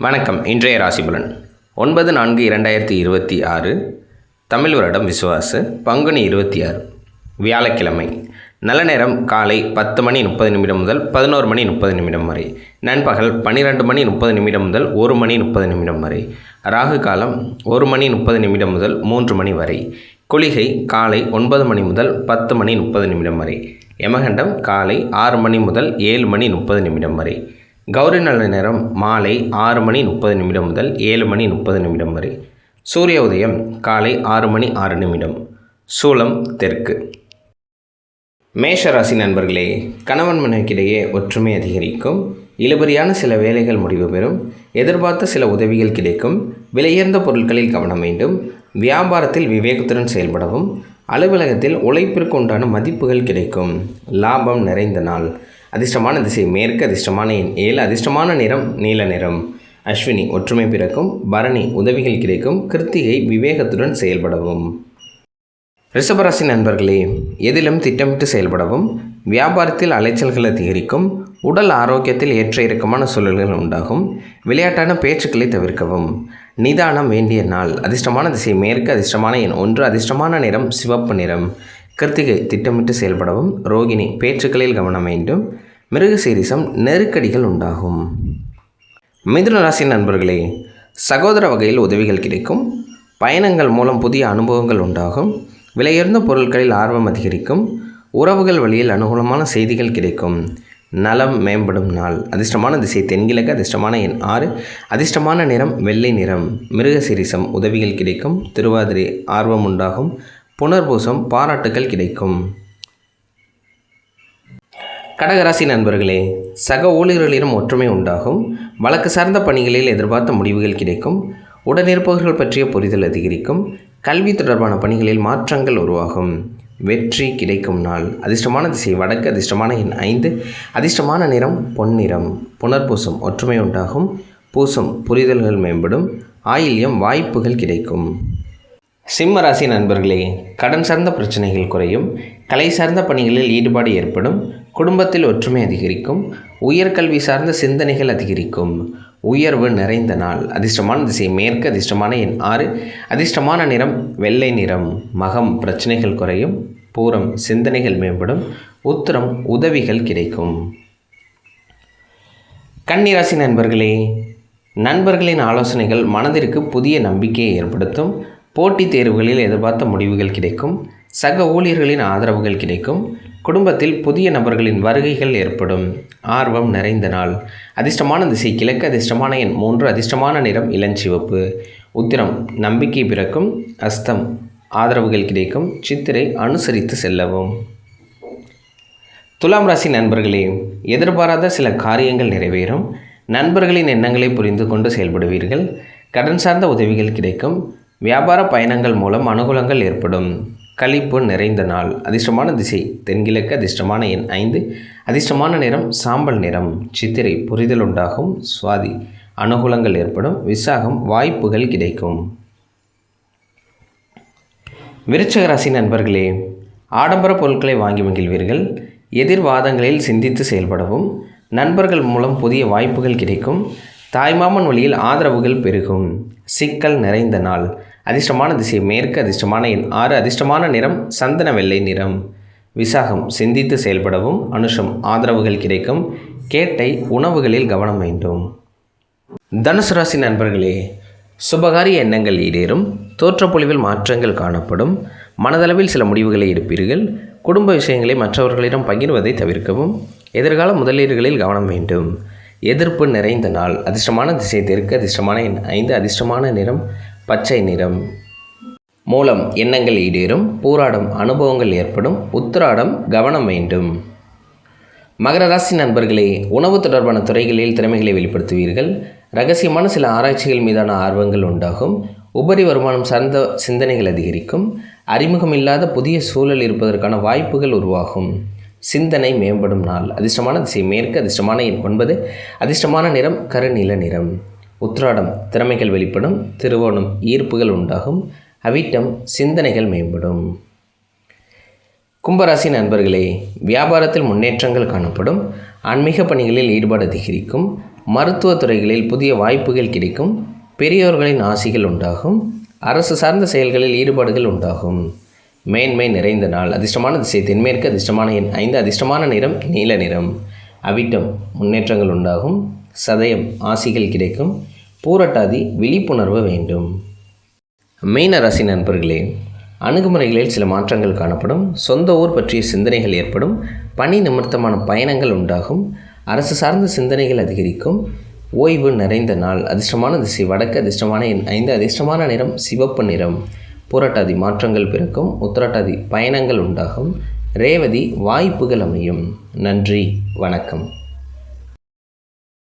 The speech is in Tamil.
வணக்கம். இன்றைய ராசிபலன் 9/4/2026 தமிழ் வருடம் விசுவாசு பங்குனி 26 வியாழக்கிழமை. நல்ல நேரம் காலை 10:30 முதல் 11:30 வரை. நண்பகல் 12:30 முதல் 1:30 வரை. ராகு காலம் 1:30 முதல் 3 மணி வரை. குளிகை காலை 9 மணி முதல் 10:30 வரை. யமகண்டம் காலை 6 மணி முதல் 7:30 வரை. கௌரி நல்ல நேரம் மாலை 6:30 முதல் 7:30 வரை. சூரிய உதயம் காலை 6:06. சூலம் தெற்கு. மேஷராசி நண்பர்களே, கணவன் மனைவிக்கிடையே ஒற்றுமை அதிகரிக்கும். இழுபறியான சில வேலைகள் முடிவு பெறும். எதிர்பார்த்த சில உதவிகள் கிடைக்கும். விலையுயர்ந்த பொருட்களில் கவனம் வேண்டும். வியாபாரத்தில் விவேகத்துடன் செயல்படவும். அலுவலகத்தில் உழைப்பிற்கு உண்டான மதிப்புகள் கிடைக்கும். லாபம் நிறைந்த நாள். அதிர்ஷ்டமான திசை மேற்கு. அதிர்ஷ்டமான எண் 7. அதிர்ஷ்டமான நிறம் நீல நிறம். அஸ்வினி ஒற்றுமை பிறக்கும். பரணி உதவிகள் கிடைக்கும். கிருத்திகை விவேகத்துடன் செயல்படவும். ரிஷபராசி நண்பர்களே, எதிலும் திட்டமிட்டு செயல்படவும். வியாபாரத்தில் அலைச்சல்கள் அதிகரிக்கும். உடல் ஆரோக்கியத்தில் ஏற்ற இறக்கமான சூழல்கள் உண்டாகும். விளையாட்டான பேச்சுக்களை தவிர்க்கவும். நிதானம் வேண்டிய நாள். அதிர்ஷ்டமான திசை மேற்கு. அதிர்ஷ்டமான எண் 1. அதிர்ஷ்டமான நிறம் சிவப்பு நிறம். கிருத்திகை திட்டமிட்டு செயல்படவும். ரோகிணி பேச்சுக்களில் கவனம் வேண்டும். மிருகசீரிசம் நெருக்கடிகள் உண்டாகும். மிதுன ராசி நண்பர்களே, சகோதர வகையில் உதவிகள் கிடைக்கும். பயணங்கள் மூலம் புதிய அனுபவங்கள் உண்டாகும். விலையுயர்ந்த பொருட்களில் ஆர்வம் அதிகரிக்கும். உறவுகள் வழியில் அனுகூலமான செய்திகள் கிடைக்கும். நலம் மேம்படும் நாள். அதிர்ஷ்டமான திசை தென்கிழக்கு. அதிர்ஷ்டமான எண் 6. அதிர்ஷ்டமான நிறம் வெள்ளை நிறம். மிருகசீரிசம் உதவிகள் கிடைக்கும். திருவாதிரை ஆர்வம் உண்டாகும். புனர்பூசம் பாராட்டுகள் கிடைக்கும். கடகராசி நண்பர்களே, சக ஊழியர்களிடம் ஒற்றுமை உண்டாகும். வழக்கு சார்ந்த பணிகளில் எதிர்பார்த்த முடிவுகள் கிடைக்கும். உடனிருப்பவர்கள் பற்றிய புரிதல் அதிகரிக்கும். கல்வி தொடர்பான பணிகளில் மாற்றங்கள் உருவாகும். வெற்றி கிடைக்கும் நாள். அதிர்ஷ்டமான திசை வடக்கு. அதிர்ஷ்டமான எண் 5. அதிர்ஷ்டமான நிறம் பொன்னிறம். புனர்பூசம் ஒற்றுமை உண்டாகும். பூசம் புரிதல்கள் மேம்படும். ஆயில்யம் வாய்ப்புகள் கிடைக்கும். சிம்மராசி நண்பர்களே, கடன் சார்ந்த பிரச்சனைகள் குறையும். கலை சார்ந்த பணிகளில் ஈடுபாடு ஏற்படும். குடும்பத்தில் ஒற்றுமை அதிகரிக்கும். உயர்கல்வி சார்ந்த சிந்தனைகள் அதிகரிக்கும். உயர்வு நிறைந்த நாள். அதிர்ஷ்டமான திசை மேற்கு. அதிர்ஷ்டமான எண் 6. அதிர்ஷ்டமான நிறம் வெள்ளை நிறம். மகம் பிரச்சனைகள் குறையும். பூரம் சிந்தனைகள் மேம்படும். உத்திரம் உதவிகள் கிடைக்கும். கன்னிராசி நண்பர்களே, நண்பர்களின் ஆலோசனைகள் மனதிற்கு புதிய நம்பிக்கையை ஏற்படுத்தும். போட்டித் தேர்வுகளில் எதிர்பார்த்த முடிவுகள் கிடைக்கும். சக ஊழியர்களின் ஆதரவுகள் கிடைக்கும். குடும்பத்தில் புதிய நபர்களின் வருகைகள் ஏற்படும். ஆர்வம் நிறைந்த நாள். அதிர்ஷ்டமான திசை கிழக்கு. அதிர்ஷ்டமான எண் 3. அதிர்ஷ்டமான நிறம் இளஞ்சிவப்பு. உத்திரம் நம்பிக்கை பிறக்கும். அஸ்தம் ஆதரவுகள் கிடைக்கும். சித்திரை அனுசரித்து செல்லவும். துலாம் ராசி நண்பர்களே, எதிர்பாராத சில காரியங்கள் நிறைவேறும். நண்பர்களின் எண்ணங்களை புரிந்து கொண்டு செயல்படுவீர்கள். கடன் சார்ந்த உதவிகள் கிடைக்கும். வியாபார பயணங்கள் மூலம் அனுகூலங்கள் ஏற்படும். களிப்பு நிறைந்த நாள். அதிர்ஷ்டமான திசை தென்கிழக்கு. அதிர்ஷ்டமான எண் 5. அதிர்ஷ்டமான நிறம் சாம்பல் நிறம். சித்திரை புரிதல் உண்டாகும். சுவாதி அனுகூலங்கள் ஏற்படும். விசாகம் வாய்ப்புகள் கிடைக்கும். விருச்சிக ராசி நண்பர்களே, ஆடம்பர பொருட்களை வாங்கி மகிழ்வீர்கள். எதிர்வாதங்களில் சிந்தித்து செயல்படவும். நண்பர்கள் மூலம் புதிய வாய்ப்புகள் கிடைக்கும். தாய்மாமன் வழியில் ஆதரவுகள் பெருகும். சிக்கல் நிறைந்த நாள். அதிர்ஷ்டமான திசை மேற்கு. அதிர்ஷ்டமான எண் 6. அதிர்ஷ்டமான நிறம் சந்தன வெள்ளை நிறம். விசாகம் சிந்தித்து செயல்படவும். அனுஷம் ஆதரவுகள் கிடைக்கும். கேட்டை உணவுகளில் கவனம் வேண்டும். தனுசு ராசி நண்பர்களே, சுபகாரிய எண்ணங்கள் ஈடேறும். தோற்றப்பொழிவில் மாற்றங்கள் காணப்படும். மனதளவில் சில முடிவுகளை எடுப்பீர்கள். குடும்ப விஷயங்களை மற்றவர்களிடம் பகிர்வதை தவிர்க்கவும். எதிர்கால முதலீடுகளில் கவனம் வேண்டும். எதிர்ப்பு நிறைந்த நாள். அதிர்ஷ்டமான திசை தெற்கு. அதிர்ஷ்டமான எண் 5. அதிர்ஷ்டமான நிறம் பச்சை நிறம். மூலம் எண்ணங்கள் ஈடேறும். பூராடம் அனுபவங்கள் ஏற்படும். உத்திராடம் கவனம் வேண்டும். மகர ராசி நண்பர்களே, உணவு தொடர்பான துறைகளில் திறமைகளை வெளிப்படுத்துவீர்கள். ரகசியமான சில ஆராய்ச்சிகள் மீதான ஆர்வங்கள் உண்டாகும். உபரி வருமானம் சார்ந்த சிந்தனைகள் அதிகரிக்கும். அறிமுகம் இல்லாத புதிய சூழல் இருப்பதற்கான வாய்ப்புகள் உருவாகும். சிந்தனை மேம்படும் நாள். அதிர்ஷ்டமான திசை மேற்கு. அதிர்ஷ்டமான எண் 9. அதிர்ஷ்டமான நிறம் கருநீல நிறம். உத்திராடம் திறமைகள் வெளிப்படும். திருவோணம் ஈர்ப்புகள் உண்டாகும். அவிட்டம் சிந்தனைகள் மேம்படும். கும்பராசி நண்பர்களே, வியாபாரத்தில் முன்னேற்றங்கள் காணப்படும். ஆன்மீக பணிகளில் ஈடுபாடு அதிகரிக்கும். மருத்துவத் துறைகளில் புதிய வாய்ப்புகள் கிடைக்கும். பெரியோர்களின் ஆசிகள் உண்டாகும். அரசு சார்ந்த செயல்களில் ஈடுபாடுகள் உண்டாகும். மேன்மை நிறைந்த நாள். அதிர்ஷ்டமான திசை தென்மேற்கு. அதிர்ஷ்டமான எண் 5. அதிர்ஷ்டமான நிறம் நீல நிறம். அவிட்டம் முன்னேற்றங்கள் உண்டாகும். சதயம் ஆசிகள் கிடைக்கும். பூரட்டாதி விழிப்புணர்வு வேண்டும். மீன ராசி நண்பர்களே, அணுகுமுறைகளில் சில மாற்றங்கள் காணப்படும். சொந்த ஊர் பற்றிய சிந்தனைகள் ஏற்படும். பணி நிமித்தமான பயணங்கள் உண்டாகும். அரசு சார்ந்த சிந்தனைகள் அதிகரிக்கும். ஓய்வு நிறைந்த நாள். அதிர்ஷ்டமான திசை வடக்கு. அதிர்ஷ்டமான எண் 5. அதிர்ஷ்டமான நிறம் சிவப்பு நிறம். பூரட்டாதி மாற்றங்கள் பிறக்கும். உத்திரட்டாதி பயணங்கள் உண்டாகும். ரேவதி வாய்ப்புகள் அமையும். நன்றி, வணக்கம்.